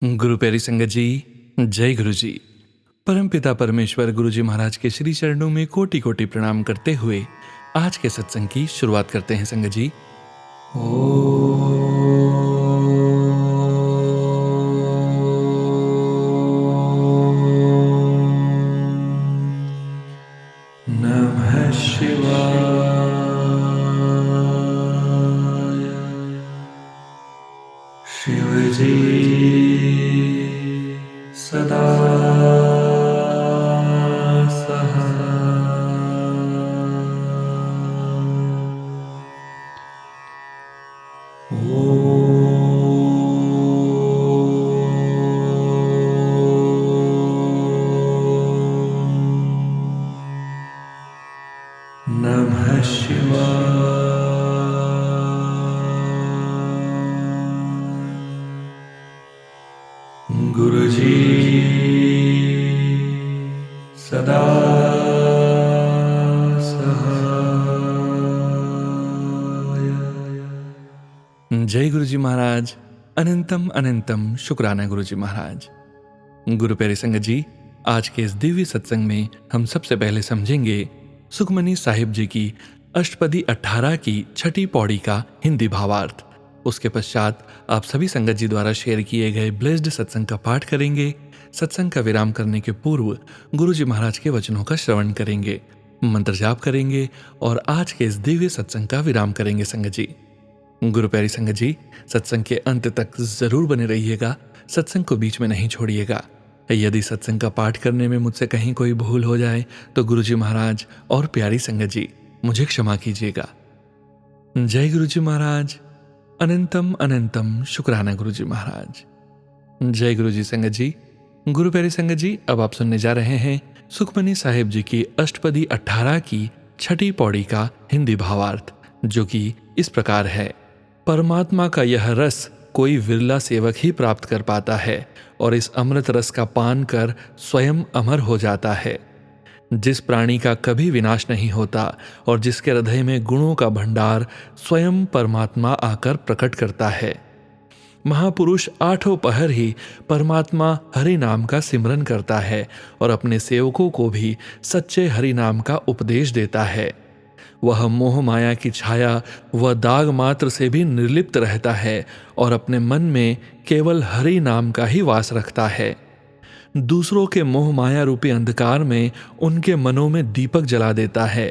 गुरु प्यारी संगत जी, जय गुरु जी। परमपिता परमेश्वर गुरु जी महाराज के श्री चरणों में कोटि कोटि प्रणाम करते हुए आज के सत्संग की शुरुआत करते हैं संगत जी। नमः शिवाय। शिव जी सदा नमः शिवाय। गुरु जी सदा सहाय। जय गुरु जी महाराज। अनंतम अनंतम शुक्राना गुरु जी महाराज। गुरु प्यारे संगत जी, आज के इस दिव्य सत्संग में हम सबसे पहले समझेंगे सुखमनी साहिब जी की अष्टपदी 18 की छठी पौड़ी का हिंदी भावार्थ। उसके पश्चात आप सभी संगत जी द्वारा शेयर किए गए ब्लेस्ड सत्संग का पाठ करेंगे। सत्संग का विराम करने के पूर्व गुरु जी महाराज के वचनों का श्रवण करेंगे, मंत्र जाप करेंगे और आज के इस दिव्य सत्संग का विराम करेंगे संगत जी। गुरु प्यारी संगत जी, सत्संग के अंत तक जरूर बने रहिएगा, सत्संग को बीच में नहीं छोड़िएगा। यदि सत्संग का पाठ करने में मुझसे कहीं कोई भूल हो जाए तो गुरु जी महाराज और प्यारी संगत जी मुझे क्षमा कीजिएगा। जय गुरु जी महाराज। अनंतम अनंतम शुक्राना गुरु जी महाराज। जय गुरु जी संगत जी। गुरु प्यारी संगत जी, अब आप सुनने जा रहे हैं सुखमनी साहिब जी की अष्टपदी 18 की छठी पौड़ी का हिंदी भावार्थ, जो कि इस प्रकार है। परमात्मा का यह रस कोई विरला सेवक ही प्राप्त कर पाता है और इस अमृत रस का पान कर स्वयं अमर हो जाता है। जिस प्राणी का कभी विनाश नहीं होता और जिसके हृदय में गुणों का भंडार स्वयं परमात्मा आकर प्रकट करता है। महापुरुष आठों पहर ही परमात्मा हरि नाम का सिमरन करता है और अपने सेवकों को भी सच्चे हरि नाम का उपदेश देता है। वह मोह माया की छाया व दाग मात्र से भी निर्लिप्त रहता है और अपने मन में केवल हरि नाम का ही वास रखता है। दूसरों के मोह माया रूपी अंधकार में उनके मनों में दीपक जला देता है।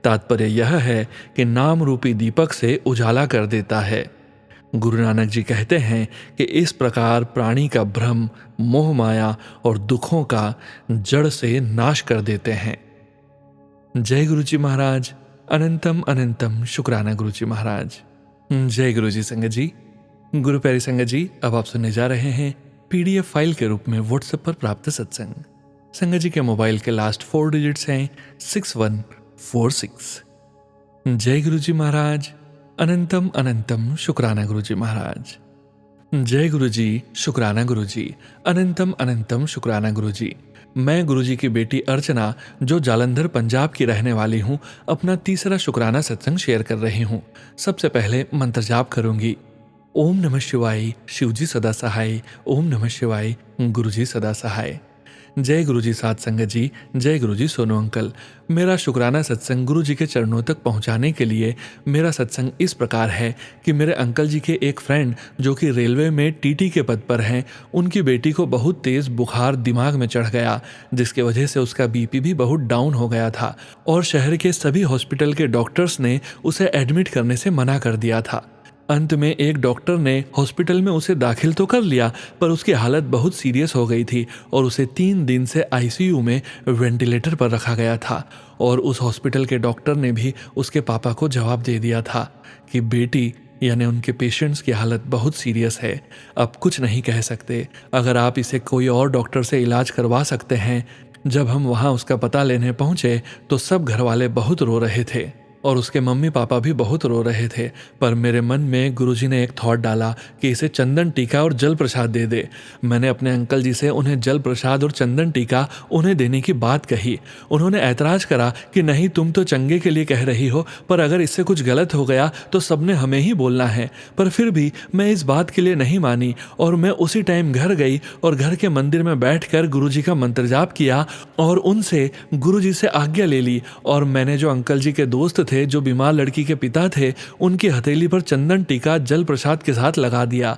तात्पर्य यह है कि नाम रूपी दीपक से उजाला कर देता है। गुरु नानक जी कहते हैं कि इस प्रकार प्राणी का भ्रम, मोह माया और दुखों का जड़ से नाश कर देते हैं। जय गुरु जी महाराज। अनंतम अनंतम शुक्राना गुरु जी महाराज। जय गुरु जी संगत जी। गुरु प्यारी संगत जी, अब आप सुनने जा रहे हैं PDF फाइल के रूप में व्हाट्सएप पर प्राप्त सत्संग। संगत जी के मोबाइल के लास्ट 4 डिजिट्स हैं 6146। जय गुरु जी महाराज। अनंतम अनंतम शुक्राना गुरु जी महाराज। जय गुरु जी, शुक्राना गुरु जी। अनंतम अनंतम शुक्राना गुरु जी। मैं गुरु जी की बेटी अर्चना, जो जालंधर पंजाब की रहने वाली हूँ, अपना तीसरा शुक्राना सत्संग शेयर कर रही हूँ। सबसे पहले मंत्र जाप करूंगी। ओम नमः शिवाय, शिवजी सदा सहाय। ओम नमः शिवाय, गुरु जी सदा सहाय। जय गुरु जी साथ संगत जी। जय गुरु जी सोनू अंकल। मेरा शुक्राना सत्संग गुरु जी के चरणों तक पहुंचाने के लिए मेरा सत्संग इस प्रकार है कि मेरे अंकल जी के एक फ्रेंड जो कि रेलवे में TT के पद पर हैं, उनकी बेटी को बहुत तेज बुखार दिमाग में चढ़ गया, जिसके वजह से उसका BP भी बहुत डाउन हो गया था और शहर के सभी हॉस्पिटल के डॉक्टर्स ने उसे एडमिट करने से मना कर दिया था। अंत में एक डॉक्टर ने हॉस्पिटल में उसे दाखिल तो कर लिया, पर उसकी हालत बहुत सीरियस हो गई थी और उसे 3 दिन से ICU में वेंटिलेटर पर रखा गया था। और उस हॉस्पिटल के डॉक्टर ने भी उसके पापा को जवाब दे दिया था कि बेटी यानी उनके पेशेंट्स की हालत बहुत सीरियस है, अब कुछ नहीं कह सकते, अगर आप इसे कोई और डॉक्टर से इलाज करवा सकते हैं। जब हम वहाँ उसका पता लेने पहुँचे तो सब घर वाले बहुत रो रहे थे। और उसके मम्मी पापा भी बहुत रो रहे थे। पर मेरे मन में गुरुजी ने एक थॉट डाला कि इसे चंदन टीका और जल प्रसाद दे दे। मैंने अपने अंकल जी से उन्हें जल प्रसाद और चंदन टीका उन्हें देने की बात कही। उन्होंने ऐतराज करा कि नहीं, तुम तो चंगे के लिए कह रही हो, पर अगर इससे कुछ गलत हो गया तो सबने हमें ही बोलना है। पर फिर भी मैं इस बात के लिए नहीं मानी और मैं उसी टाइम घर गई और घर के मंदिर में बैठकर गुरुजी का मंत्र जाप किया और उनसे गुरुजी से आज्ञा ले ली। और मैंने जो अंकल जी के दोस्त थे, जो बीमार लड़की के पिता थे, उनकी हथेली पर चंदन टीका जल प्रसाद के साथ लगा दिया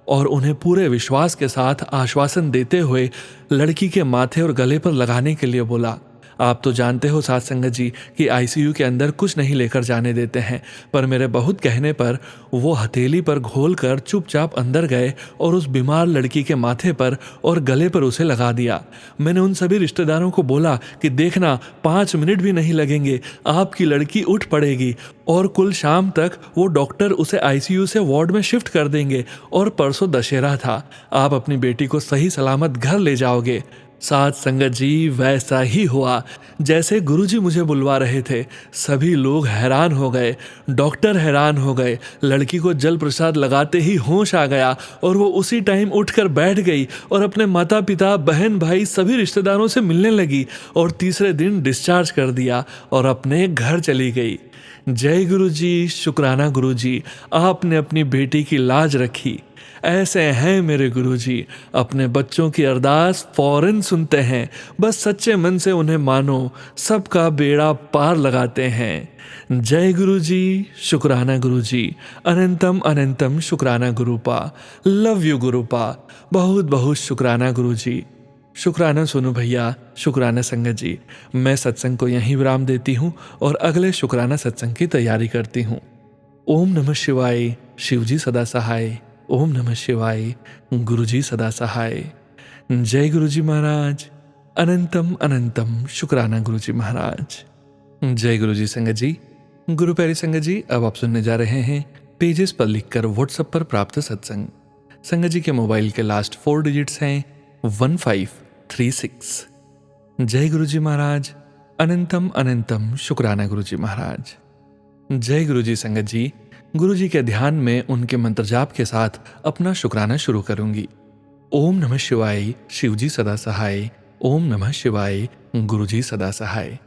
और उन्हें पूरे विश्वास के साथ आश्वासन देते हुए लड़की के माथे और गले पर लगाने के लिए बोला। आप तो जानते हो साथ संगत जी कि आईसीयू के अंदर कुछ नहीं लेकर जाने देते हैं, पर मेरे बहुत कहने पर वो हथेली पर घोल कर चुपचाप अंदर गए और उस बीमार लड़की के माथे पर और गले पर उसे लगा दिया। मैंने उन सभी रिश्तेदारों को बोला कि देखना, 5 मिनट भी नहीं लगेंगे, आपकी लड़की उठ पड़ेगी और कुल शाम तक वो डॉक्टर उसे आईसीयू से वार्ड में शिफ्ट कर देंगे और परसों दशहरा था, आप अपनी बेटी को सही सलामत घर ले जाओगे। साथ संगत जी वैसा ही हुआ जैसे गुरुजी मुझे बुलवा रहे थे। सभी लोग हैरान हो गए, डॉक्टर हैरान हो गए। लड़की को जल प्रसाद लगाते ही होश आ गया और वो उसी टाइम उठकर बैठ गई और अपने माता पिता, बहन, भाई, सभी रिश्तेदारों से मिलने लगी और तीसरे दिन डिस्चार्ज कर दिया और अपने घर चली गई। जय गुरुजी, शुक्राना गुरुजी, आपने अपनी बेटी की लाज रखी। ऐसे हैं मेरे गुरुजी, अपने बच्चों की अरदास फौरन सुनते हैं, बस सच्चे मन से उन्हें मानो, सबका बेड़ा पार लगाते हैं। जय गुरुजी, शुक्राना गुरुजी, अनंतम अनंतम शुक्राना गुरुपा, लव यू गुरुपा, बहुत बहुत शुक्राना गुरुजी। शुक्राना सोनू भैया, शुक्राना संगत जी। मैं सत्संग को यहीं विराम देती हूँ और अगले शुक्राना सत्संग की तैयारी करती हूँ। ओम नमः शिवाय, शिवजी सदा सहाय। ओम नमः शिवाय, गुरुजी सदा सहाय। जय गुरुजी महाराज, अनंतम अनंतम शुक्राना गुरुजी महाराज। जय गुरुजी संगत जी। गुरु प्यारी संगत जी, अब आप सुनने जा रहे हैं पेजेस पर लिखकर व्हाट्सएप पर प्राप्त सत्संग। संगत जी के मोबाइल के लास्ट 4 डिजिट्स हैं 1536। जय गुरुजी महाराज, अनंतम अनंतम शुक्राना गुरुजी महाराज। जय गुरुजी संगत जी। गुरुजी के ध्यान में उनके मंत्र जाप के साथ अपना शुक्राना शुरू करूंगी। ओम नमः शिवाय, शिवजी सदा सहाय। ओम नमः शिवाय, गुरुजी सदा सहाय।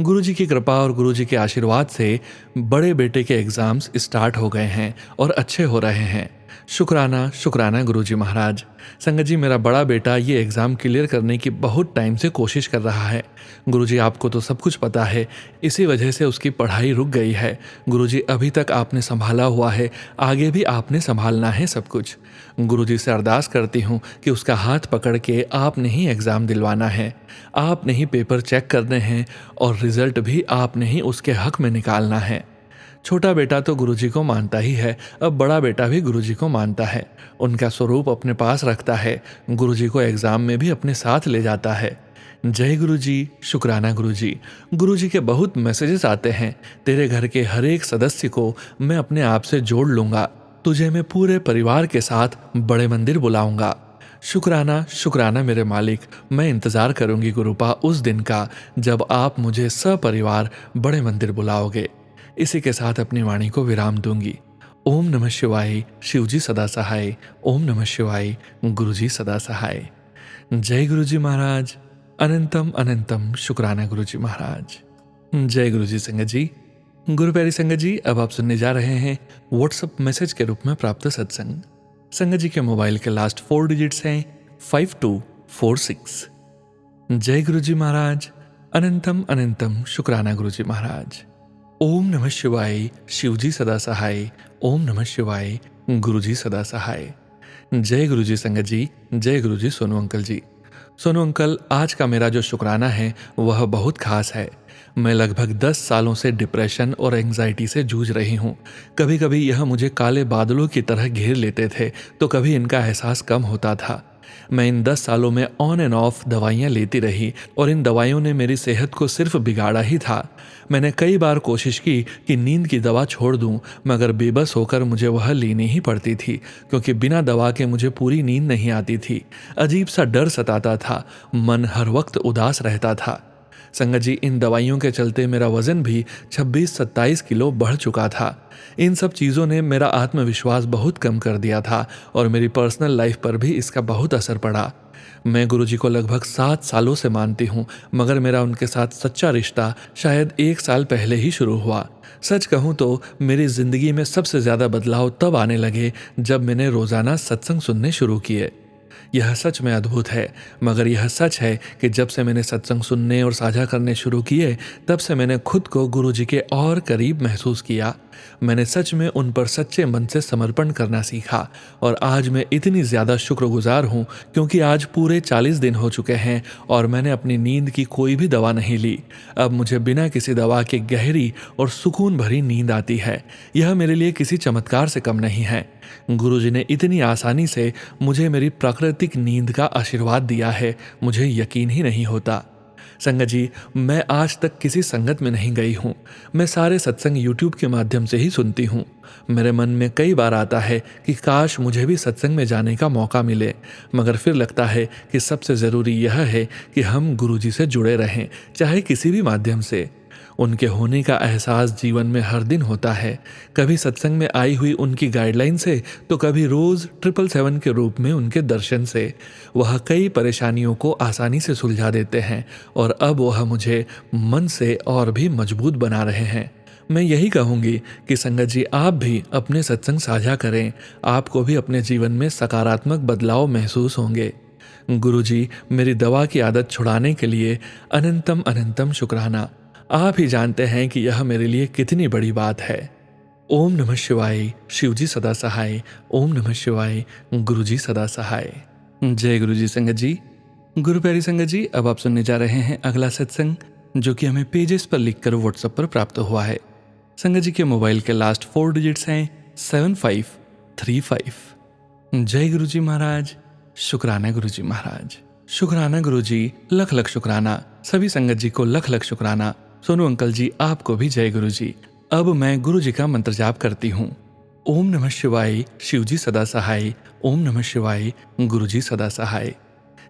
गुरुजी की कृपा और गुरुजी के आशीर्वाद से बड़े बेटे के एग्जाम्स स्टार्ट हो गए हैं और अच्छे हो रहे हैं। शुक्राना शुक्राना गुरुजी महाराज। संगत जी, मेरा बड़ा बेटा ये एग्ज़ाम क्लियर करने की बहुत टाइम से कोशिश कर रहा है। गुरुजी, आपको तो सब कुछ पता है, इसी वजह से उसकी पढ़ाई रुक गई है। गुरुजी, अभी तक आपने संभाला हुआ है, आगे भी आपने संभालना है सब कुछ। गुरुजी से अरदास करती हूँ कि उसका हाथ पकड़ के आपने ही एग्ज़ाम दिलवाना है, आपने ही पेपर चेक करने हैं और रिजल्ट भी आपने ही उसके हक में निकालना है। छोटा बेटा तो गुरुजी को मानता ही है, अब बड़ा बेटा भी गुरुजी को मानता है, उनका स्वरूप अपने पास रखता है, गुरुजी को एग्जाम में भी अपने साथ ले जाता है। जय गुरुजी, शुक्राना गुरुजी। गुरुजी के बहुत मैसेजेस आते हैं, तेरे घर के हर एक सदस्य को मैं अपने आप से जोड़ लूंगा, तुझे मैं पूरे परिवार के साथ बड़े मंदिर बुलाऊंगा। शुक्राना शुक्राना मेरे मालिक, मैं इंतज़ार करूंगी गुरुपा उस दिन का जब आप मुझे सपरिवार बड़े मंदिर बुलाओगे। इसी के साथ अपनी वाणी को विराम दूंगी। ओम नमः शिवाय, शिवजी सदा सहाय। ओम नमः शिवाय, गुरुजी सदा सहाय। जय गुरुजी महाराज, अनंतम अनंतम शुक्राना गुरुजी महाराज। जय गुरुजी संगत जी। गुरु प्यारी संगत जी, अब आप सुनने जा रहे हैं व्हाट्सएप मैसेज के रूप में प्राप्त सत्संग। संगत जी के मोबाइल के लास्ट 4 डिजिट्स हैं 5246। जय गुरुजी महाराज, अनंतम अनंतम शुक्राना गुरुजी महाराज। ओम नमः शिवाय, शिवजी सदा सहाय। ओम नमः शिवाय, गुरुजी सदा सहाय। जय गुरुजी संगत जी। जय गुरुजी सोनू अंकल जी। सोनू अंकल, आज का मेरा जो शुक्राना है वह बहुत खास है। मैं लगभग 10 सालों से डिप्रेशन और एंग्जाइटी से जूझ रही हूँ। कभी कभी यह मुझे काले बादलों की तरह घेर लेते थे तो कभी इनका एहसास कम होता था। मैं इन 10 सालों में ऑन एंड ऑफ दवाइयाँ लेती रही और इन दवाइयों ने मेरी सेहत को सिर्फ बिगाड़ा ही था। मैंने कई बार कोशिश की कि नींद की दवा छोड़ दूं, मगर बेबस होकर मुझे वह लेनी ही पड़ती थी, क्योंकि बिना दवा के मुझे पूरी नींद नहीं आती थी। अजीब सा डर सताता था, मन हर वक्त उदास रहता था। संगत जी, इन दवाइयों के चलते मेरा वजन भी 26-27 किलो बढ़ चुका था। इन सब चीज़ों ने मेरा आत्मविश्वास बहुत कम कर दिया था और मेरी पर्सनल लाइफ पर भी इसका बहुत असर पड़ा। मैं गुरुजी को लगभग 7 सालों से मानती हूँ, मगर मेरा उनके साथ सच्चा रिश्ता शायद 1 साल पहले ही शुरू हुआ। सच कहूँ तो मेरी ज़िंदगी में सबसे ज़्यादा बदलाव तब आने लगे जब मैंने रोज़ाना सत्संग सुनने शुरू किए। यह सच में अद्भुत है, मगर यह सच है कि जब से मैंने सत्संग सुनने और साझा करने शुरू किए, तब से मैंने खुद को गुरुजी के और करीब महसूस किया। मैंने सच में उन पर सच्चे मन से समर्पण करना सीखा और आज मैं इतनी ज़्यादा शुक्रगुजार हूँ क्योंकि आज पूरे 40 दिन हो चुके हैं और मैंने अपनी नींद की कोई भी दवा नहीं ली। अब मुझे बिना किसी दवा के गहरी और सुकून भरी नींद आती है। यह मेरे लिए किसी चमत्कार से कम नहीं है। गुरुजी ने इतनी आसानी से मुझे मेरी प्राकृतिक नींद का आशीर्वाद दिया है, मुझे यकीन ही नहीं होता। संगत जी, मैं आज तक किसी संगत में नहीं गई हूँ। मैं सारे सत्संग यूट्यूब के माध्यम से ही सुनती हूँ। मेरे मन में कई बार आता है कि काश मुझे भी सत्संग में जाने का मौका मिले, मगर फिर लगता है कि सबसे ज़रूरी यह है कि हम गुरुजी से जुड़े रहें, चाहे किसी भी माध्यम से। उनके होने का एहसास जीवन में हर दिन होता है, कभी सत्संग में आई हुई उनकी गाइडलाइन से, तो कभी रोज़ 777 के रूप में उनके दर्शन से। वह कई परेशानियों को आसानी से सुलझा देते हैं और अब वह मुझे मन से और भी मजबूत बना रहे हैं। मैं यही कहूँगी कि संगत जी, आप भी अपने सत्संग साझा करें, आपको भी अपने जीवन में सकारात्मक बदलाव महसूस होंगे। गुरुजी, मेरी दवा की आदत छुड़ाने के लिए अनंतम अनंतम शुक्राना। आप ही जानते हैं कि यह मेरे लिए कितनी बड़ी बात है। ओम नमः शिवाय, शिवजी सदा सहाय। ओम नमः शिवाय, गुरुजी सदा सहाय। जय गुरुजी। संगत जी, गुरु प्यारी संगत जी, अब आप सुनने जा रहे हैं अगला सत्संग, जो कि हमें पेजेस पर लिखकर व्हाट्सएप पर प्राप्त हुआ है। संगत जी के मोबाइल के लास्ट 4 डिजिट्स हैं 7535। जय गुरुजी महाराज। शुक्राना गुरुजी महाराज। शुक्राना गुरुजी, लख लख शुक्राना। सभी संगत जी को लख लख शुक्राना। सोनू अंकल जी, आपको भी जय गुरुजी। अब मैं गुरुजी का मंत्र जाप करती हूँ। ओम नमः शिवाय, शिवजी सदा सहाय। ओम नमः शिवाय, गुरुजी सदा सहाय।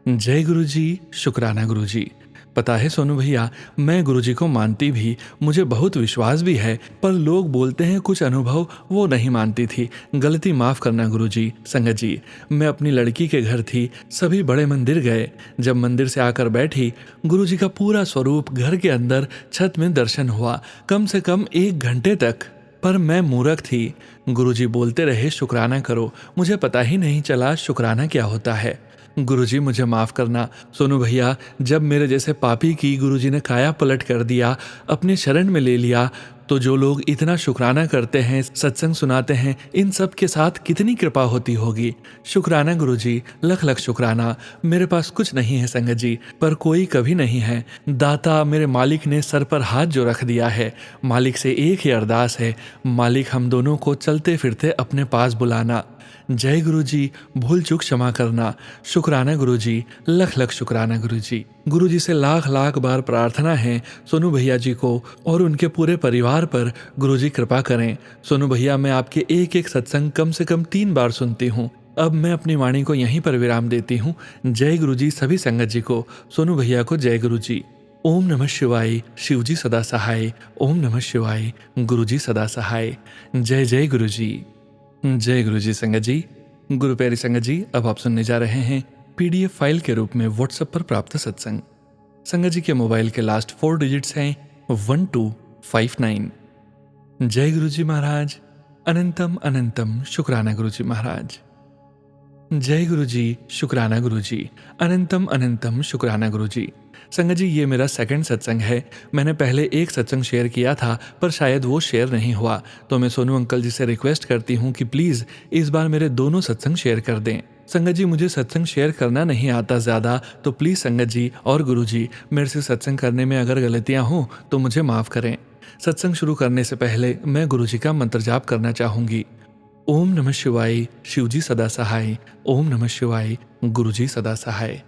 जय गुरुजी। शुक्राना गुरुजी। पता है सोनू भैया, मैं गुरुजी को मानती भी, मुझे बहुत विश्वास भी है, पर लोग बोलते हैं कुछ अनुभव वो नहीं मानती थी। गलती माफ़ करना गुरुजी। संगत जी, मैं अपनी लड़की के घर थी, सभी बड़े मंदिर गए। जब मंदिर से आकर बैठी, गुरुजी का पूरा स्वरूप घर के अंदर छत में दर्शन हुआ, कम से कम 1 घंटे तक। पर मैं मूर्ख थी। गुरुजी बोलते रहे शुक्राना करो, मुझे पता ही नहीं चला शुक्राना क्या होता है। गुरुजी, मुझे माफ़ करना। सोनू भैया, जब मेरे जैसे पापी की गुरुजी ने काया पलट कर दिया, अपने शरण में ले लिया, तो जो लोग इतना शुक्राना करते हैं, सत्संग सुनाते हैं, इन सब के साथ कितनी कृपा होती होगी। शुक्राना गुरुजी, लख लख शुक्राना। मेरे पास कुछ नहीं है संगत जी, पर कोई कभी नहीं है। दाता मेरे मालिक ने सर पर हाथ जो रख दिया है। मालिक से एक ही अरदास है, मालिक हम दोनों को चलते फिरते अपने पास बुलाना। जय गुरुजी, भूल चूक क्षमा करना। शुक्राना गुरुजी, लख लख शुक्राना गुरुजी। गुरुजी से लाख लाख बार प्रार्थना है सोनू भैया जी को और उनके पूरे परिवार पर गुरुजी कृपा करें। सोनू भैया, मैं आपके एक एक सत्संग कम से कम 3 बार सुनती हूँ। अब मैं अपनी वाणी को यहीं पर विराम देती हूँ। जय गुरुजी सभी संगत जी को, सोनू भैया को जय गुरुजी। ओम नमः शिवाय, शिवजी सदा सहाय। ओम नमः शिवाय, गुरुजी सदा सहाय। जय जय गुरुजी। जय गुरुजी। संगत जी, गुरु प्यारी संगत जी, अब आप सुनने जा रहे हैं PDF फाइल के रूप में व्हाट्सएप पर प्राप्त सत्संग। संगत जी के मोबाइल के लास्ट 4 डिजिट्स हैं 1259। जय गुरुजी महाराज। अनंतम अनंतम शुक्राना गुरुजी महाराज। जय गुरुजी। शुक्राना गुरुजी। अनंतम अनंतम शुक्राना गुरुजी। संगत जी, ये मेरा सेकंड सत्संग है। मैंने पहले एक सत्संग शेयर किया था, पर शायद वो शेयर नहीं हुआ, तो मैं सोनू अंकल जी से रिक्वेस्ट करती हूँ कि प्लीज़ इस बार मेरे दोनों सत्संग शेयर कर दें। संगत जी, मुझे सत्संग शेयर करना नहीं आता ज़्यादा, तो प्लीज़ संगत जी और गुरुजी, मेरे से सत्संग करने में अगर गलतियाँ हों तो मुझे माफ़ करें। सत्संग शुरू करने से पहले मैं गुरुजी का मंत्र जाप करना चाहूँगी। ओम नमः शिवाय, शिवजी सदा सहाय। ओम नमः शिवाय, गुरुजी सदा सहाय।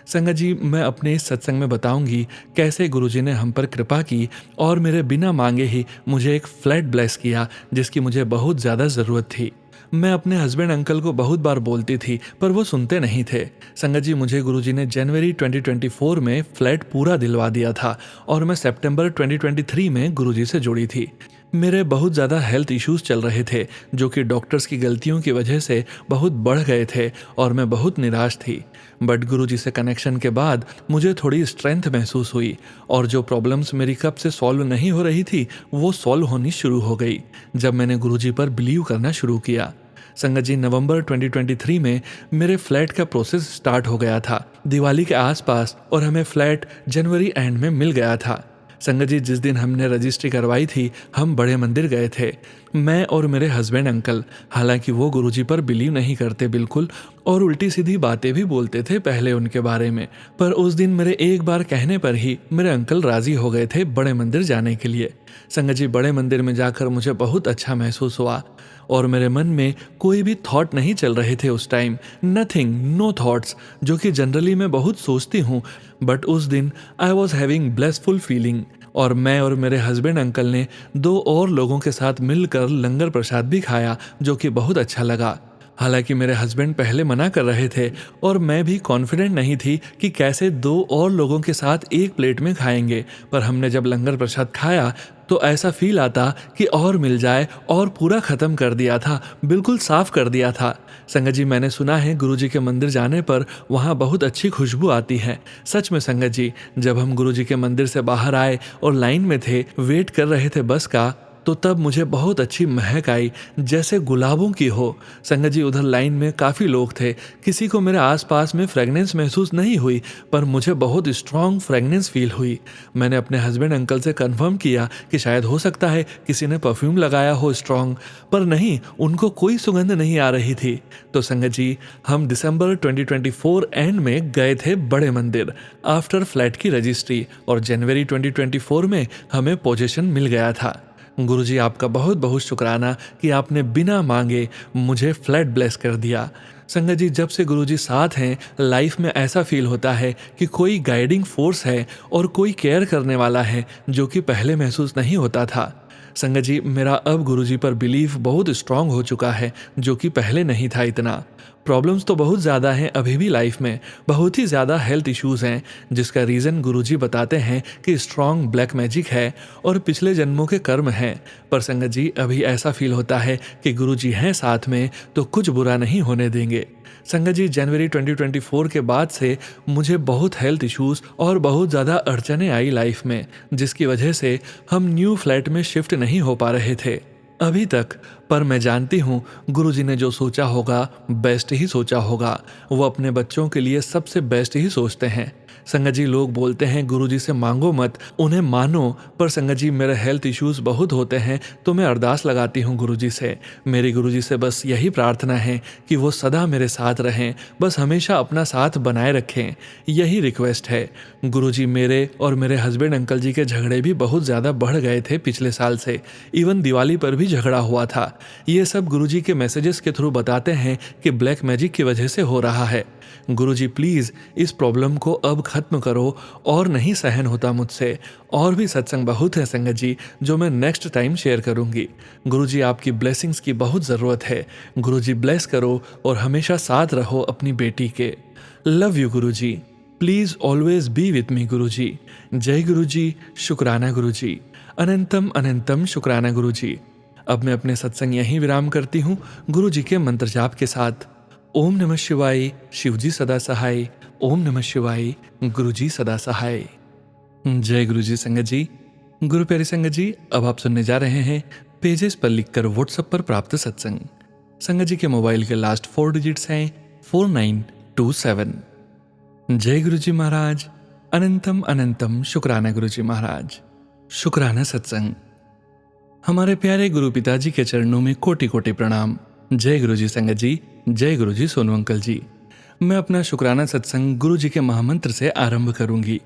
संगत जी, मैं अपने इस सत्संग में बताऊंगी कैसे गुरुजी ने हम पर कृपा की और मेरे बिना मांगे ही मुझे एक फ्लैट ब्लेस किया, जिसकी मुझे बहुत ज़्यादा ज़रूरत थी। मैं अपने हस्बैंड अंकल को बहुत बार बोलती थी पर वो सुनते नहीं थे। संगत जी, मुझे गुरुजी ने जनवरी 2024 में फ्लैट पूरा दिलवा दिया था और मैं सितंबर 2023 में गुरुजी से जुड़ी थी। मेरे बहुत ज़्यादा हेल्थ इश्यूज चल रहे थे जो कि डॉक्टर्स की गलतियों की वजह से बहुत बढ़ गए थे और मैं बहुत निराश थी। बट गुरुजी से कनेक्शन के बाद मुझे थोड़ी स्ट्रेंथ महसूस हुई और जो प्रॉब्लम्स मेरी कब से सॉल्व नहीं हो रही थी वो सॉल्व होनी शुरू हो गई जब मैंने गुरुजी पर बिलीव करना शुरू किया। संगत जी, नवंबर 2023 में मेरे फ्लैट का प्रोसेस स्टार्ट हो गया था दिवाली के आसपास और हमें फ्लैट जनवरी एंड में मिल गया था। संगत जी, जिस दिन हमने रजिस्ट्री करवाई थी हम बड़े मंदिर गए थे, मैं और मेरे हस्बैंड अंकल। हालांकि वो गुरुजी पर बिलीव नहीं करते बिल्कुल और उल्टी सीधी बातें भी बोलते थे पहले उनके बारे में, पर उस दिन मेरे एक बार कहने पर ही मेरे अंकल राजी हो गए थे बड़े मंदिर जाने के लिए। संगत जी, बड़े मंदिर में जाकर मुझे बहुत अच्छा महसूस हुआ और मेरे मन में कोई भी थॉट नहीं चल रहे थे उस टाइम। नथिंग, नो थॉट्स, जो कि जनरली मैं बहुत सोचती हूँ, बट उस दिन I was having blessful feeling. और मैं और मेरे हस्बैंड अंकल ने 2 और लोगों के साथ मिलकर लंगर प्रसाद भी खाया जो कि बहुत अच्छा लगा। हालांकि मेरे हस्बैंड पहले मना कर रहे थे और मैं भी कॉन्फिडेंट नहीं थी कि कैसे 2 और लोगों के साथ एक प्लेट में खाएंगे, पर हमने जब लंगर प्रसाद खाया तो ऐसा फील आता कि और मिल जाए और पूरा ख़त्म कर दिया था, बिल्कुल साफ कर दिया था। संगत जी, मैंने सुना है गुरुजी के मंदिर जाने पर वहाँ बहुत अच्छी खुशबू आती है। सच में संगत जी, जब हम गुरुजी के मंदिर से बाहर आए और लाइन में थे, वेट कर रहे थे बस का, तो तब मुझे बहुत अच्छी महक आई जैसे गुलाबों की हो। संगत जी, उधर लाइन में काफ़ी लोग थे, किसी को मेरे आसपास में फ्रेगनेंस महसूस नहीं हुई पर मुझे बहुत स्ट्रॉन्ग फ्रेगनेंस फील हुई। मैंने अपने हस्बैंड अंकल से कंफर्म किया कि शायद हो सकता है किसी ने परफ्यूम लगाया हो स्ट्रॉन्ग, पर नहीं, उनको कोई सुगंध नहीं आ रही थी। तो संगत जी, हम दिसंबर 2024 एंड में गए थे बड़े मंदिर आफ्टर फ्लैट की रजिस्ट्री और जनवरी 2024 में हमें पोजीशन मिल गया था। गुरुजी, आपका बहुत बहुत शुक्राना कि आपने बिना मांगे मुझे फ्लैट ब्लेस कर दिया। संगत जी, जब से गुरुजी साथ हैं लाइफ में ऐसा फील होता है कि कोई गाइडिंग फोर्स है और कोई केयर करने वाला है जो कि पहले महसूस नहीं होता था। संगत जी, मेरा अब गुरुजी पर बिलीफ बहुत स्ट्रांग हो चुका है जो कि पहले नहीं था इतना। प्रॉब्लम्स तो बहुत ज़्यादा हैं अभी भी लाइफ में, बहुत ही ज़्यादा हेल्थ इश्यूज़ हैं जिसका रीज़न गुरुजी बताते हैं कि स्ट्रॉन्ग ब्लैक मैजिक है और पिछले जन्मों के कर्म हैं। पर संगत जी, अभी ऐसा फील होता है कि गुरुजी हैं साथ में तो कुछ बुरा नहीं होने देंगे। संगत जी, जनवरी 2024 के बाद से मुझे बहुत हेल्थ इश्यूज़ और बहुत ज़्यादा अड़चनें आई लाइफ में, जिसकी वजह से हम न्यू फ्लैट में शिफ्ट नहीं हो पा रहे थे अभी तक। पर मैं जानती हूँ गुरुजी ने जो सोचा होगा बेस्ट ही सोचा होगा। वो अपने बच्चों के लिए सबसे बेस्ट ही सोचते हैं। संगत जी, लोग बोलते हैं गुरुजी से मांगो मत, उन्हें मानो, पर संगत जी, मेरे हेल्थ इश्यूज बहुत होते हैं तो मैं अरदास लगाती हूँ गुरुजी से। मेरी गुरुजी से बस यही प्रार्थना है कि वो सदा मेरे साथ रहें, बस हमेशा अपना साथ बनाए रखें, यही रिक्वेस्ट है। गुरुजी, मेरे और मेरे हस्बैंड अंकल जी के झगड़े भी बहुत ज़्यादा बढ़ गए थे पिछले साल से, इवन दिवाली पर भी झगड़ा हुआ था। ये सब गुरुजी के मैसेजेस के थ्रू बताते हैं कि ब्लैक मैजिक की वजह से हो रहा है। गुरुजी, प्लीज़ इस प्रॉब्लम को अब ख़त्म करो और नहीं सहन होता मुझसे। और भी सत्संग बहुत है संगत जी जो मैं नेक्स्ट टाइम शेयर करूंगी। गुरुजी, आपकी ब्लेसिंग्स की बहुत ज़रूरत है। गुरुजी, ब्लेस करो और हमेशा साथ रहो अपनी बेटी के। Love you Guruji, please always be with me Guruji. जय गुरुजी, शुक्राना गुरुजी, अनंतम अनंतम शुक्राना गुरुजी। अब मैं अपने सत्संग यहीं विराम करती हूँ गुरुजी के मंत्र जाप के साथ। ओम नमः शिवाय, शिवजी सदा सहाय। ओम नमः शिवाय, गुरुजी सदा सहाय। जय गुरुजी। संगत जी, गुरु प्यारी संगत जी, अब आप सुनने जा रहे हैं पेजेस पर लिखकर व्हाट्सएप पर प्राप्त सत्संग। संगत जी के मोबाइल के लास्ट 4 डिजिट्स हैं 4927। जय गुरुजी महाराज, अनंतम अनंतम शुक्राना गुरुजी महाराज। शुक्राना सत्संग। हमारे प्यारे गुरु पिताजी के चरणों में कोटि कोटि प्रणाम। जय गुरुजी संगत जी, जय गुरुजी सोनू अंकल जी। मैं अपना शुक्राना सत्संग गुरुजी के महामंत्र से आरंभ करूंगी।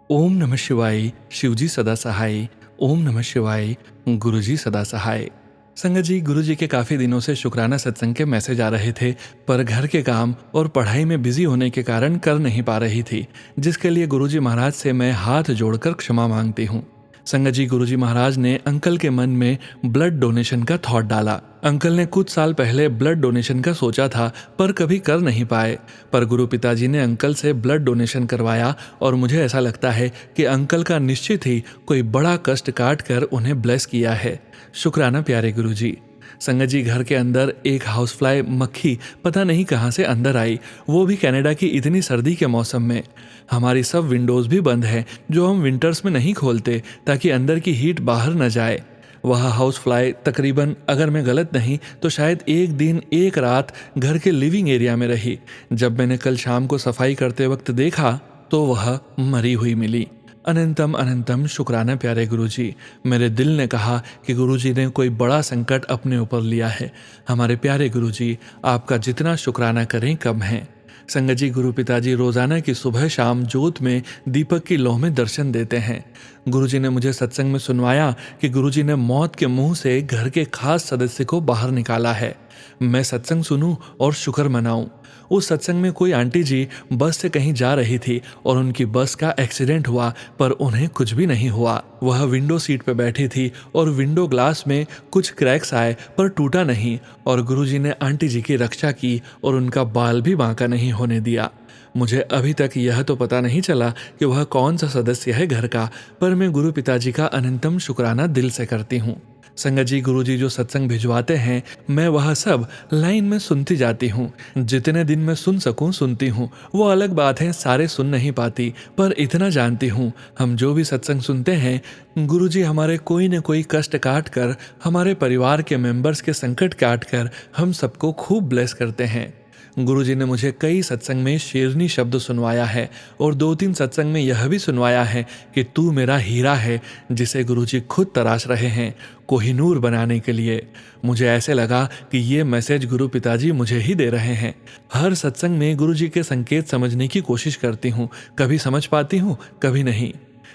ओम नमः शिवाय, शिवजी सदा सहाय। ओम नमः शिवाय, गुरुजी सदा सहाय। संगत जी, गुरुजी के काफ़ी दिनों से शुक्राना सत्संग के मैसेज आ रहे थे, पर घर के काम और पढ़ाई में बिजी होने के कारण कर नहीं पा रही थी, जिसके लिए गुरुजी महाराज से मैं हाथ जोड़कर क्षमा मांगती हूँ। संगत जी, गुरुजी महाराज ने अंकल के मन में ब्लड डोनेशन का थॉट डाला। अंकल ने कुछ साल पहले ब्लड डोनेशन का सोचा था पर कभी कर नहीं पाए, पर गुरु पिताजी ने अंकल से ब्लड डोनेशन करवाया और मुझे ऐसा लगता है कि अंकल का निश्चित ही कोई बड़ा कष्ट काट कर उन्हें ब्लेस किया है। शुक्राना प्यारे गुरुजी। संगत जी, घर के अंदर एक हाउसफ्लाई मक्खी पता नहीं कहाँ से अंदर आई, वो भी कनाडा की इतनी सर्दी के मौसम में। हमारी सब विंडोज़ भी बंद हैं जो हम विंटर्स में नहीं खोलते ताकि अंदर की हीट बाहर न जाए। वह हाउस फ्लाई तकरीबन, अगर मैं गलत नहीं तो शायद एक दिन एक रात घर के लिविंग एरिया में रही। जब मैंने कल शाम को सफाई करते वक्त देखा तो वह मरी हुई मिली। अनंतम अनंतम शुक्राना प्यारे गुरुजी। मेरे दिल ने कहा कि गुरुजी ने कोई बड़ा संकट अपने ऊपर लिया है। हमारे प्यारे गुरुजी, आपका जितना शुक्राना करें कम है। संगत जी, गुरु पिताजी रोजाना की सुबह शाम जोत में दीपक की लौ में दर्शन देते हैं। गुरुजी ने मुझे सत्संग में सुनवाया कि गुरुजी ने मौत के मुंह से घर के खास सदस्य को बाहर निकाला है। मैं सत्संग सुनूं और शुक्र मनाऊं। उस सत्संग में कोई आंटी जी बस से कहीं जा रही थी और उनकी बस का एक्सीडेंट हुआ पर उन्हें कुछ भी नहीं हुआ। वह विंडो सीट पर बैठी थी और विंडो ग्लास में कुछ क्रैक्स आए पर टूटा नहीं, और गुरुजी ने आंटी जी की रक्षा की और उनका बाल भी बांका नहीं होने दिया। मुझे अभी तक यह तो पता नहीं चला कि वह कौन सा सदस्य है घर का, पर मैं गुरु पिताजी का अनंतम शुक्राना दिल से करती हूँ। संगत जी, गुरुजी जो सत्संग भिजवाते हैं मैं वह सब लाइन में सुनती जाती हूँ। जितने दिन मैं सुन सकूँ सुनती हूँ। वो अलग बात है सारे सुन नहीं पाती, पर इतना जानती हूँ हम जो भी सत्संग सुनते हैं गुरुजी हमारे कोई न कोई कष्ट काट कर, हमारे परिवार के मेंबर्स के संकट काट कर हम सबको खूब ब्लेस करते हैं। गुरुजी ने मुझे कई सत्संग में शेरनी शब्द सुनवाया है और 2-3 सत्संग में यह भी सुनवाया है कि तू मेरा हीरा है, जिसे गुरुजी खुद तराश रहे हैं कोहिनूर बनाने के लिए। मुझे ऐसे लगा कि ये मैसेज गुरु पिताजी मुझे ही दे रहे हैं। हर सत्संग में गुरुजी के संकेत समझने की कोशिश करती हूँ, कभी समझ पाती हूँ कभी नहीं।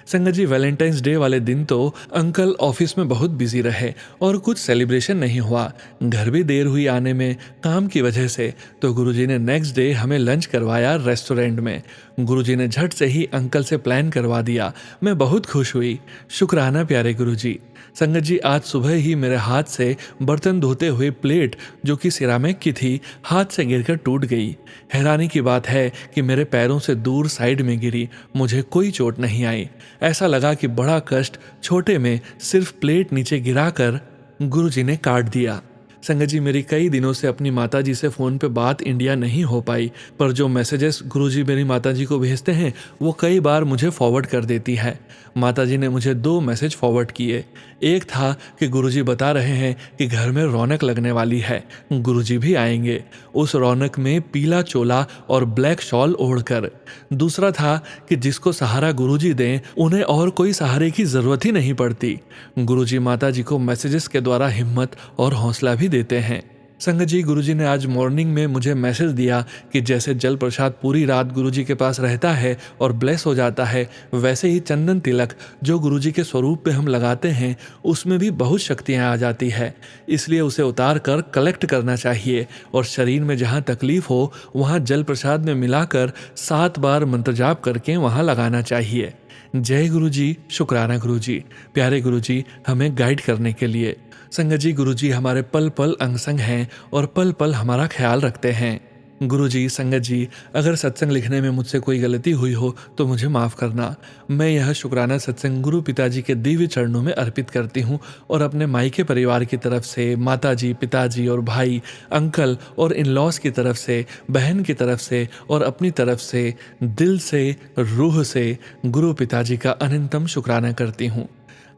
संगत जी, वैलेंटाइंस डे वाले दिन तो अंकल ऑफिस में बहुत बिजी रहे और कुछ सेलिब्रेशन नहीं हुआ। घर भी देर हुई आने में काम की वजह से, तो गुरुजी ने नेक्स्ट डे हमें लंच करवाया रेस्टोरेंट में। गुरुजी ने झट से ही अंकल से प्लान करवा दिया। मैं बहुत खुश हुई। शुक्राना प्यारे गुरुजी। संगत जी, आज सुबह ही मेरे हाथ से बर्तन धोते हुए प्लेट जो कि सिरामिक की थी हाथ से गिरकर टूट गई। हैरानी की बात है कि मेरे पैरों से दूर साइड में गिरी, मुझे कोई चोट नहीं आई। ऐसा लगा कि बड़ा कष्ट छोटे में सिर्फ प्लेट नीचे गिराकर गुरुजी ने काट दिया। संगत जी, मेरी कई दिनों से अपनी माताजी से फ़ोन पे बात इंडिया नहीं हो पाई, पर जो मैसेजेस गुरुजी मेरी माताजी को भेजते हैं वो कई बार मुझे फॉरवर्ड कर देती है। माताजी ने मुझे 2 मैसेज फॉरवर्ड किए। एक था कि गुरुजी बता रहे हैं कि घर में रौनक लगने वाली है, गुरुजी भी आएंगे, उस रौनक में पीला चोला और ब्लैक शॉल ओढ़कर। दूसरा था कि जिसको सहारा गुरुजी दें उन्हें और कोई सहारे की ज़रूरत ही नहीं पड़ती। गुरुजी माताजी को मैसेजेस के द्वारा हिम्मत और हौसला भी देते हैं। संगत जी, गुरुजी ने आज मॉर्निंग में मुझे मैसेज दिया कि जैसे जल प्रसाद पूरी रात गुरुजी के पास रहता है और ब्लेस हो जाता है, वैसे ही चंदन तिलक जो गुरुजी के स्वरूप पे हम लगाते हैं उसमें भी बहुत शक्तियाँ आ जाती है। इसलिए उसे उतार कर कलेक्ट करना चाहिए और शरीर में जहाँ तकलीफ हो वहाँ जल प्रसाद में मिलाकर 7 बार मंत्र जाप करके वहाँ लगाना चाहिए। जय गुरुजी। शुक्राना गुरुजी। प्यारे गुरुजी, हमें गाइड करने के लिए। संगत जी, गुरुजी हमारे पल पल अंग संग हैं और पल पल हमारा ख्याल रखते हैं। गुरुजी, संगत जी, अगर सत्संग लिखने में मुझसे कोई गलती हुई हो तो मुझे माफ़ करना। मैं यह शुक्राना सत्संग गुरु पिताजी के दिव्य चरणों में अर्पित करती हूँ और अपने मायके परिवार की तरफ से, माताजी, पिताजी और भाई, अंकल और इन लॉज की तरफ से, बहन की तरफ से और अपनी तरफ से दिल से, रूह से गुरु पिताजी का अनंतम शुक्राना करती हूँ।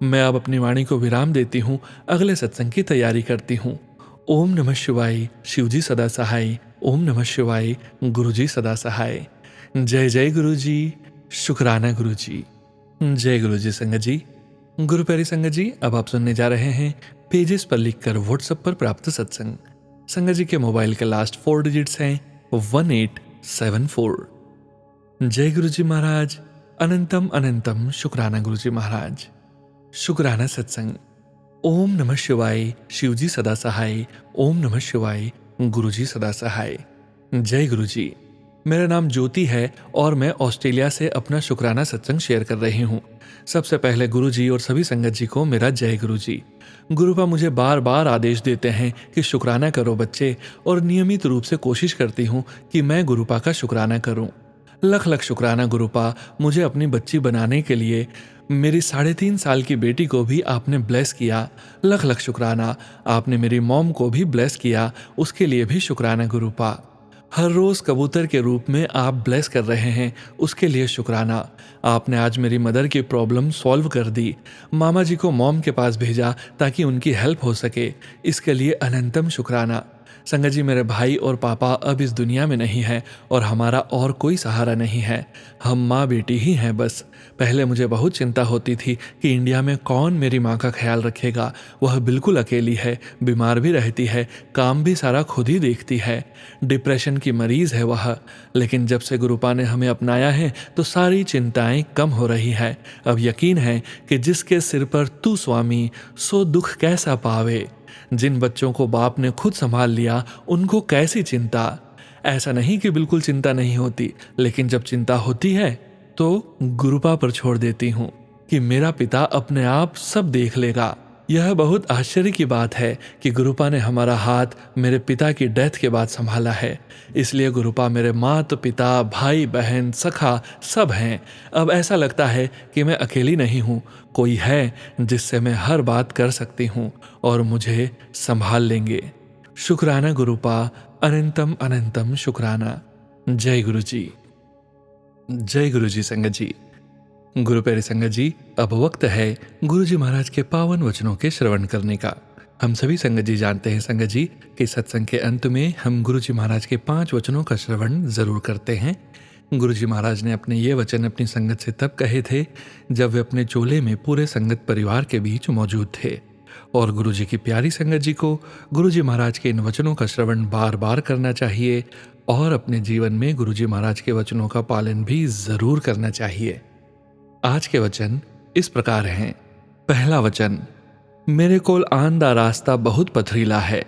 मैं अब अपनी वाणी को विराम देती हूँ, अगले सत्संग की तैयारी करती हूँ। ओम नमः शिवाय। शिवजी सदा सहाय। ओम नमः शिवाय। गुरुजी सदा सहाय। जय जय गुरुजी। शुक्राना गुरुजी। जय गुरुजी। संगत जी, गुरु प्यारी संगत जी, अब आप सुनने जा रहे हैं पेजेस पर लिखकर व्हाट्सएप पर प्राप्त सत्संग। संगत जी के मोबाइल के लास्ट 4 डिजिट्स हैं 1874। जय गुरुजी महाराज। अनंतम अनंतम शुक्राना गुरुजी महाराज। शुक्राना सत्संग। ओम नमः शिवाय। शिवजी सदा सहाय। ओम नमः शिवाय। गुरुजी सदा सहाय। जय गुरुजी। मेरा नाम ज्योति है और मैं ऑस्ट्रेलिया से अपना शुक्राना सत्संग शेयर कर रही हूँ। सबसे पहले गुरुजी और सभी संगत जी को मेरा जय गुरुजी। गुरुपा मुझे बार बार आदेश देते हैं कि शुक्राना करो बच्चे, और नियमित रूप से कोशिश करती हूँ कि मैं गुरुपा का शुक्राना करूँ। लख लख शुक्राना गुरुपा, मुझे अपनी बच्ची बनाने के लिए। मेरी 3.5 साल की बेटी को भी आपने ब्लेस किया। लख लख शुक्राना। आपने मेरी मॉम को भी ब्लेस किया, उसके लिए भी शुक्राना गुरुपा। हर रोज कबूतर के रूप में आप ब्लेस कर रहे हैं, उसके लिए शुक्राना। आपने आज मेरी मदर की प्रॉब्लम सॉल्व कर दी। मामा जी को मॉम के पास भेजा ताकि उनकी हेल्प हो सके, इसके लिए अनंतम शुक्राना। संगत जी, मेरे भाई और पापा अब इस दुनिया में नहीं है और हमारा और कोई सहारा नहीं है। हम माँ बेटी ही हैं बस। पहले मुझे बहुत चिंता होती थी कि इंडिया में कौन मेरी माँ का ख्याल रखेगा। वह बिल्कुल अकेली है, बीमार भी रहती है, काम भी सारा खुद ही देखती है, डिप्रेशन की मरीज है वह। लेकिन जब से गुरुपा ने हमें अपनाया है तो सारी चिंताएं कम हो रही है। अब यकीन है कि जिसके सिर पर तू स्वामी, सो दुख कैसा पावे। जिन बच्चों को बाप ने खुद संभाल लिया उनको कैसी चिंता। ऐसा नहीं कि बिल्कुल चिंता नहीं होती, लेकिन जब चिंता होती है तो गुरुपा पर छोड़ देती हूँ कि मेरा पिता अपने आप सब देख लेगा। यह बहुत आश्चर्य की बात है कि गुरुपा ने हमारा हाथ मेरे पिता की डेथ के बाद संभाला है। इसलिए गुरुपा मेरे माता पिता, भाई बहन, सखा सब हैं। अब ऐसा लगता है कि मैं अकेली नहीं हूँ, कोई है जिससे मैं हर बात कर सकती हूँ और मुझे संभाल लेंगे। शुक्राना गुरुपा, अनंतम अनंतम शुक्राना। जय गुरु जी। जय गुरु जी। संगत जी, गुरु प्यारे संगत जी, अब वक्त है गुरु जी महाराज के पावन वचनों के श्रवण करने का। हम सभी संगत जी जानते हैं संगत जी कि सत्संग के अंत में हम गुरु जी महाराज के 5 वचनों का श्रवण जरूर करते हैं। गुरु जी महाराज ने अपने ये वचन अपनी संगत से तब कहे थे जब वे अपने चोले में पूरे संगत परिवार के बीच मौजूद थे। और गुरु जी की प्यारी संगत जी को गुरु जी महाराज के इन वचनों का श्रवण बार बार करना चाहिए और अपने जीवन में गुरु जी महाराज के वचनों का पालन भी जरूर करना चाहिए। आज के वचन इस प्रकार हैं। पहला वचन, मेरे कोल आंदा रास्ता बहुत पथरीला है।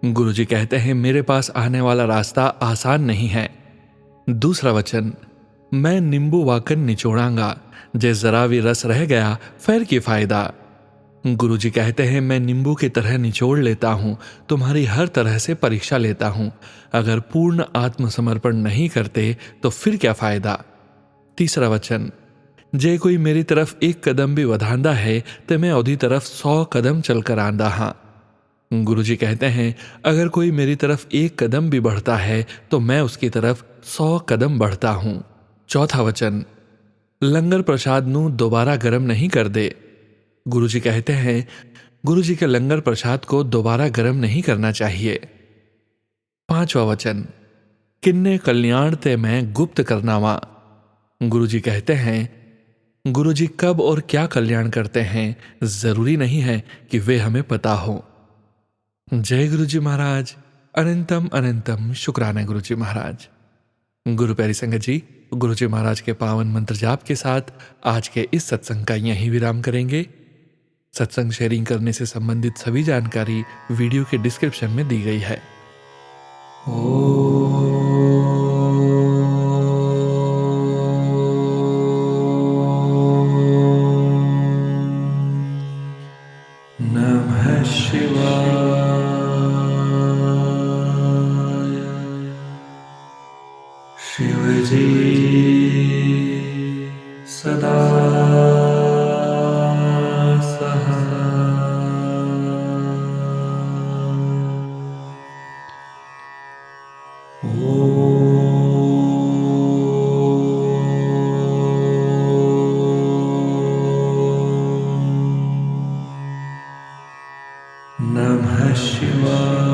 गुरु जी कहते हैं मेरे पास आने वाला रास्ता आसान नहीं है। दूसरा वचन, मैं नींबू वाकन निचोड़ांगा, जे जरा भी रस रह गया फिर की फायदा। गुरु जी कहते हैं मैं नींबू की तरह निचोड़ लेता हूँ, तुम्हारी हर तरह से परीक्षा लेता हूँ। अगर पूर्ण आत्मसमर्पण नहीं करते तो फिर क्या फायदा। तीसरा वचन, जे कोई मेरी तरफ एक कदम भी वधांदा है तो मैं ओदी तरफ 100 कदम चलकर आंदा हाँ। गुरु जी कहते हैं अगर कोई मेरी तरफ एक कदम भी बढ़ता है तो मैं उसकी तरफ 100 कदम बढ़ता हूँ। चौथा वचन, लंगर प्रसाद नू दोबारा गर्म नहीं कर दे। गुरु जी कहते हैं गुरु जी के लंगर प्रसाद को दोबारा गर्म नहीं करना चाहिए। पांचवा वचन, किन्ने कल्याण ते मैं गुप्त करनावा। गुरु जी कहते हैं गुरु जी कब और क्या कल्याण करते हैं जरूरी नहीं है कि वे हमें पता हो। जय गुरु जी महाराज। अनंतम अनंतम शुक्राना गुरु जी महाराज। गुरु प्यारी संगत जी, गुरु जी महाराज के पावन मंत्र जाप के साथ आज के इस सत्संग का यहीं विराम करेंगे। सत्संग शेयरिंग करने से संबंधित सभी जानकारी वीडियो के डिस्क्रिप्शन में दी गई है। नमः शिवाय। शिव जी सदा नमः शिवाय।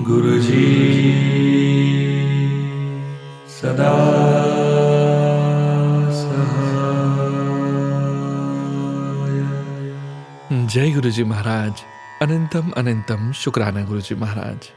गुरु जी सदा सहाय। जय गुरु जी महाराज। अनंतम अनंतम शुक्राना गुरु जी महाराज।